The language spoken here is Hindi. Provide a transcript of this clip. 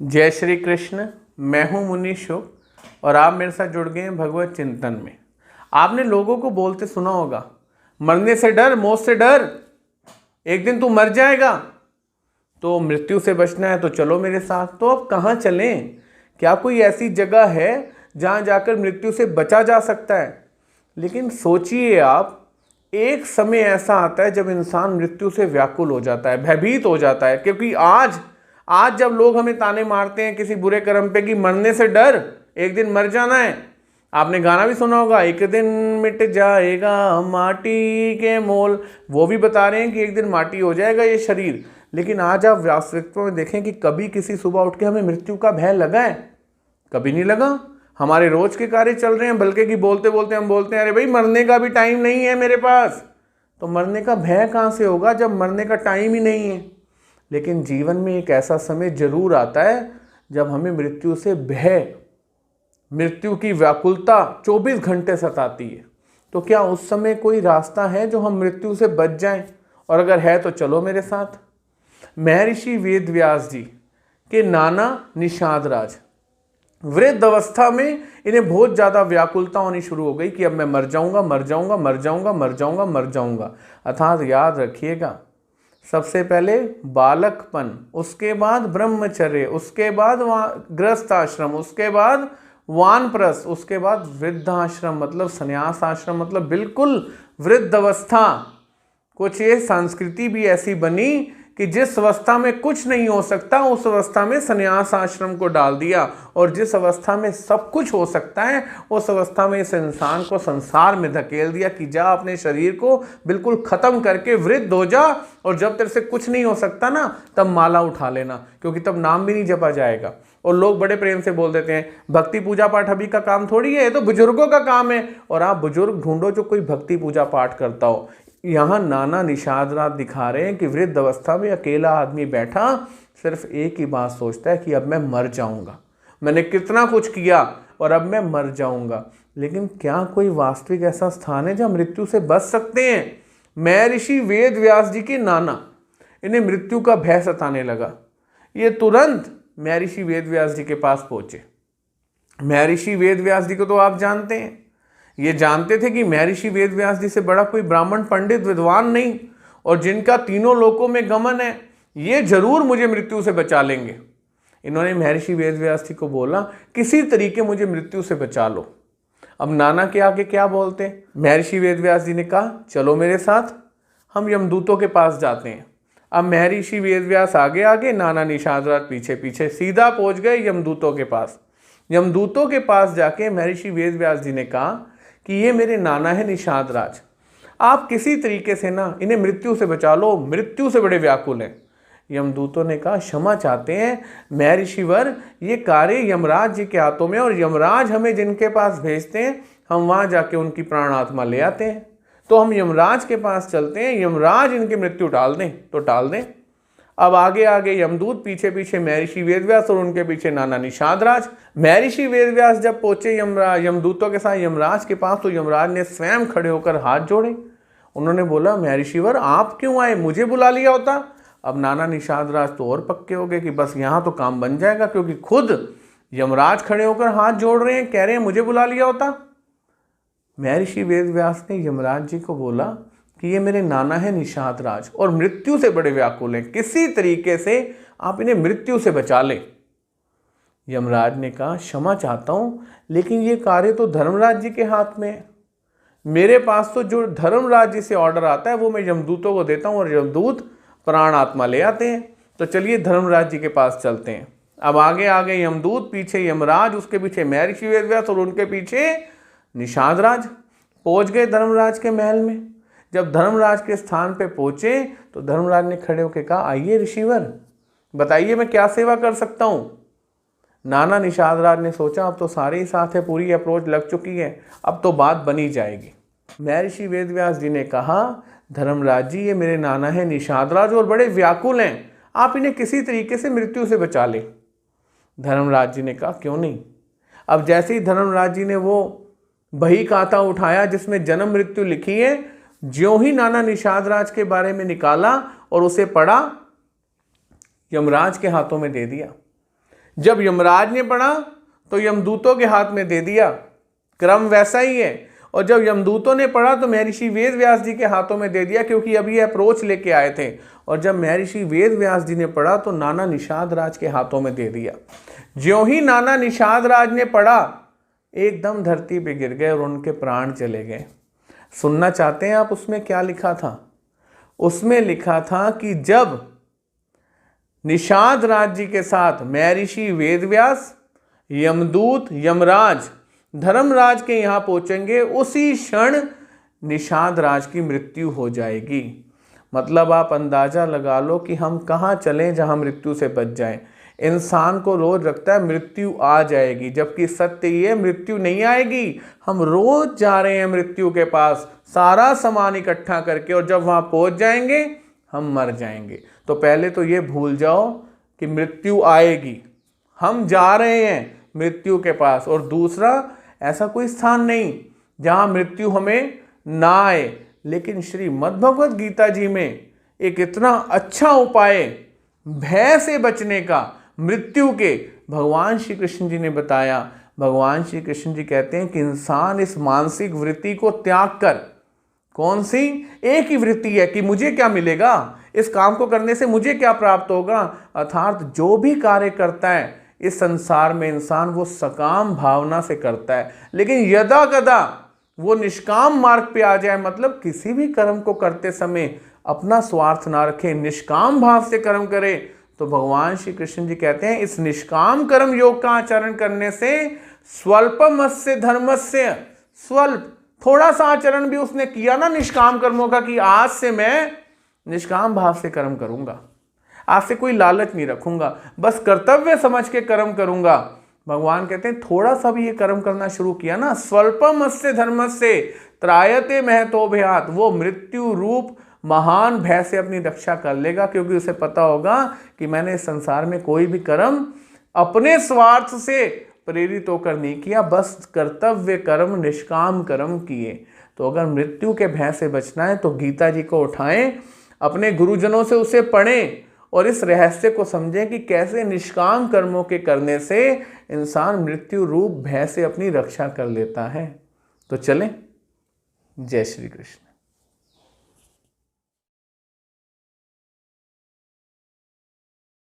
जय श्री कृष्ण। मैं हूं मुनि शुभ और आप मेरे साथ जुड़ गए हैं भगवत चिंतन में। आपने लोगों को बोलते सुना होगा, मरने से डर, मौत से डर, एक दिन तू मर जाएगा, तो मृत्यु से बचना है तो चलो मेरे साथ। तो अब कहाँ चलें? क्या कोई ऐसी जगह है जहाँ जाकर मृत्यु से बचा जा सकता है? लेकिन सोचिए आप, एक समय ऐसा आता है जब इंसान मृत्यु से व्याकुल हो जाता है, भयभीत हो जाता है। क्योंकि आज जब लोग हमें ताने मारते हैं किसी बुरे कर्म पे कि मरने से डर, एक दिन मर जाना है। आपने गाना भी सुना होगा, एक दिन मिट जाएगा माटी के मोल। वो भी बता रहे हैं कि एक दिन माटी हो जाएगा ये शरीर। लेकिन आज आप वास्तविकता में देखें कि कभी किसी सुबह उठ के हमें मृत्यु का भय लगा है? कभी नहीं लगा। हमारे रोज के कार्य चल रहे हैं, बल्कि कि बोलते बोलते हम बोलते हैं, अरे भाई मरने का भी टाइम नहीं है मेरे पास। तो मरने का भय कहाँ से होगा जब मरने का टाइम ही नहीं है? लेकिन जीवन में एक ऐसा समय जरूर आता है जब हमें मृत्यु से भय, मृत्यु की व्याकुलता 24 घंटे सताती है। तो क्या उस समय कोई रास्ता है जो हम मृत्यु से बच जाएं? और अगर है तो चलो मेरे साथ। महर्षि वेद व्यास जी के नाना निषाद राज वृद्ध अवस्था में इन्हें बहुत ज्यादा व्याकुलता होनी शुरू हो गई कि अब मैं मर जाऊंगा, मर जाऊंगा, मर जाऊंगा, मर जाऊंगा, मर जाऊंगा। अर्थात याद रखिएगा, सबसे पहले बालकपन, उसके बाद ब्रह्मचर्य, उसके बाद गृहस्थ आश्रम, उसके बाद वानप्रस्थ, उसके बाद वृद्धाश्रम मतलब संन्यास आश्रम, मतलब बिल्कुल वृद्ध अवस्था। कुछ ये संस्कृति भी ऐसी बनी कि जिस अवस्था में कुछ नहीं हो सकता उस अवस्था में संन्यास आश्रम को डाल दिया, और जिस अवस्था में सब कुछ हो सकता है उस अवस्था में इस इंसान को संसार में धकेल दिया कि जा अपने शरीर को बिल्कुल खत्म करके वृद्ध हो जा, और जब तेरे से कुछ नहीं हो सकता ना तब माला उठा लेना, क्योंकि तब नाम भी नहीं जपा जाएगा। और लोग बड़े प्रेम से बोल देते हैं भक्ति पूजा पाठ अभी का काम थोड़ी है, ये तो बुजुर्गों का काम है। और आप बुजुर्ग ढूंढो जो कोई भक्ति पूजा पाठ करता हो। यहाँ नाना निषाद राज दिखा रहे हैं कि वृद्ध अवस्था में अकेला आदमी बैठा सिर्फ एक ही बात सोचता है कि अब मैं मर जाऊंगा, मैंने कितना कुछ किया और अब मैं मर जाऊंगा। लेकिन क्या कोई वास्तविक ऐसा स्थान है जहाँ मृत्यु से बच सकते हैं? महर्षि वेद व्यास जी के नाना, इन्हें मृत्यु का भय सताने लगा। ये तुरंत महर्षि वेद व्यास जी के पास पहुंचे। महर्षि वेद व्यास जी को तो आप जानते हैं, ये जानते थे कि महर्षि वेद व्यास जी से बड़ा कोई ब्राह्मण पंडित विद्वान नहीं, और जिनका तीनों लोकों में गमन है, ये जरूर मुझे मृत्यु से बचा लेंगे। इन्होंने महर्षि वेद व्यास जी को बोला किसी तरीके मुझे मृत्यु से बचा लो। अब नाना के आगे क्या बोलते? महर्षि वेद व्यास जी ने कहा चलो मेरे साथ, हम यमदूतों के पास जाते हैं। अब महर्षि वेद व्यास आगे आगे, नाना निषाद राज पीछे पीछे, सीधा पहुंच गए यमदूतों के पास। यमदूतों के पास जाके महर्षि वेद व्यास जी ने कहा कि ये मेरे नाना है निषाद राज, आप किसी तरीके से ना इन्हें मृत्यु से बचा लो, मृत्यु से बड़े व्याकुल हैं। यमदूतों ने कहा क्षमा चाहते हैं महर्षिवर, ये कार्य यमराज जी के हाथों में, और यमराज हमें जिनके पास भेजते हैं हम वहां जाके उनकी प्राण आत्मा ले आते हैं। तो हम यमराज के पास चलते हैं, यमराज इनकी मृत्यु टाल दें तो टाल दें। अब आगे आगे यमदूत, पीछे पीछे महर्षि वेदव्यास और उनके पीछे नाना निषाद राज। महर्षि वेदव्यास जब पहुंचे यमदूतों के साथ यमराज के पास, तो यमराज ने स्वयं खड़े होकर हाथ जोड़े। उन्होंने बोला महर्षिवर आप क्यों आए, मुझे बुला लिया होता। अब नाना निषाद राज तो और पक्के हो गए कि बस यहाँ तो काम बन जाएगा, क्योंकि खुद यमराज खड़े होकर हाथ जोड़ रहे हैं, कह रहे हैं मुझे बुला लिया होता। महर्षि वेदव्यास ने यमराज जी को बोला कि ये मेरे नाना है निषाद राज और मृत्यु से बड़े व्याकुल हैं, किसी तरीके से आप इन्हें मृत्यु से बचा लें। यमराज ने कहा क्षमा चाहता हूं, लेकिन ये कार्य तो धर्मराज जी के हाथ में है। मेरे पास तो जो धर्मराज जी से ऑर्डर आता है वो मैं यमदूतों को देता हूं, और यमदूत प्राण आत्मा ले आते हैं। तो चलिए धर्मराज जी के पास चलते हैं। अब आगे आगे यमदूत, पीछे यमराज, उसके पीछे महर्षि वेदव्यास और उनके पीछे निषाद राज पहुंच गए धर्मराज के महल में। जब धर्मराज के स्थान पे पहुंचे तो धर्मराज ने खड़े होकर कहा आइए ऋषिवर, बताइए मैं क्या सेवा कर सकता हूं। नाना निषाद राज ने सोचा अब तो सारे ही साथ है, पूरी अप्रोच लग चुकी है, अब तो बात बनी जाएगी। महर्षि वेदव्यास जी ने कहा धर्मराज जी ये मेरे नाना है निषाद राज और बड़े व्याकुल हैं, आप इन्हें किसी तरीके से मृत्यु से बचा ले। धर्मराज जी ने कहा क्यों नहीं। अब जैसे ही धर्मराज जी ने वो बही खाता उठाया जिसमें जन्म मृत्यु लिखी है, ज्यों ही नाना निषाद राज के बारे में निकाला और उसे पढ़ा, यमराज के हाथों में दे दिया। जब यमराज ने पढ़ा तो यमदूतों के हाथ में दे दिया, क्रम वैसा ही है। और जब यमदूतों ने पढ़ा तो महर्षि वेद व्यास जी के हाथों में दे दिया, क्योंकि अभी ये अप्रोच लेके आए थे। और जब महर्षि वेद व्यास जी ने पढ़ा तो नाना निषाद राज के हाथों में दे दिया। ज्यों ही नाना निषाद राज ने पढ़ा एकदम धरती पे गिर गए और उनके प्राण चले गए। सुनना चाहते हैं आप उसमें क्या लिखा था? उसमें लिखा था कि जब निषाद राज जी के साथ महर्षि वेदव्यास, यमदूत, यमराज धर्मराज के यहाँ पहुंचेंगे, उसी क्षण निषाद राज की मृत्यु हो जाएगी। मतलब आप अंदाजा लगा लो कि हम कहाँ चलें जहाँ मृत्यु से बच जाएं। इंसान को रोज लगता है मृत्यु आ जाएगी, जबकि सत्य ये मृत्यु नहीं आएगी। हम रोज जा रहे हैं मृत्यु के पास सारा सामान इकट्ठा करके, और जब वहाँ पहुँच जाएंगे हम मर जाएंगे। तो पहले तो ये भूल जाओ कि मृत्यु आएगी, हम जा रहे हैं मृत्यु के पास। और दूसरा, ऐसा कोई स्थान नहीं जहाँ मृत्यु हमें ना आए। लेकिन श्रीमद् भगवत गीता जी में एक इतना अच्छा उपाय भय से बचने का मृत्यु के भगवान श्री कृष्ण जी ने बताया। भगवान श्री कृष्ण जी कहते हैं कि इंसान इस मानसिक वृत्ति को त्याग कर, कौन सी? एक ही वृत्ति है कि मुझे क्या मिलेगा, इस काम को करने से मुझे क्या प्राप्त होगा। अर्थात जो भी कार्य करता है इस संसार में इंसान वो सकाम भावना से करता है। लेकिन यदा कदा वो निष्काम मार्ग पे आ जाए, मतलब किसी भी कर्म को करते समय अपना स्वार्थ ना रखे, निष्काम भाव से कर्म करे, तो भगवान श्री कृष्ण जी कहते हैं इस निष्काम कर्म योग का आचरण करने से स्वल्पमस्य धर्मस्य, स्वल्प थोड़ा सा आचरण भी उसने किया ना निष्काम कर्मों का, कि आज से मैं निष्काम भाव से कर्म करूंगा, आज से कोई लालच नहीं रखूंगा, बस कर्तव्य समझ के कर्म करूंगा। भगवान कहते हैं थोड़ा सा भी ये कर्म करना शुरू किया ना, स्वल्पमस्य धर्मस्य त्रायते महतो भयात, वो मृत्यु रूप महान भय से अपनी रक्षा कर लेगा। क्योंकि उसे पता होगा कि मैंने इस संसार में कोई भी कर्म अपने स्वार्थ से प्रेरित होकर नहीं किया, बस कर्तव्य कर्म निष्काम कर्म किए। तो अगर मृत्यु के भय से बचना है तो गीता जी को उठाएं, अपने गुरुजनों से उसे पढ़ें और इस रहस्य को समझें कि कैसे निष्काम कर्मों के करने से इंसान मृत्यु रूप भय से अपनी रक्षा कर लेता है। तो चलें। जय श्री कृष्ण।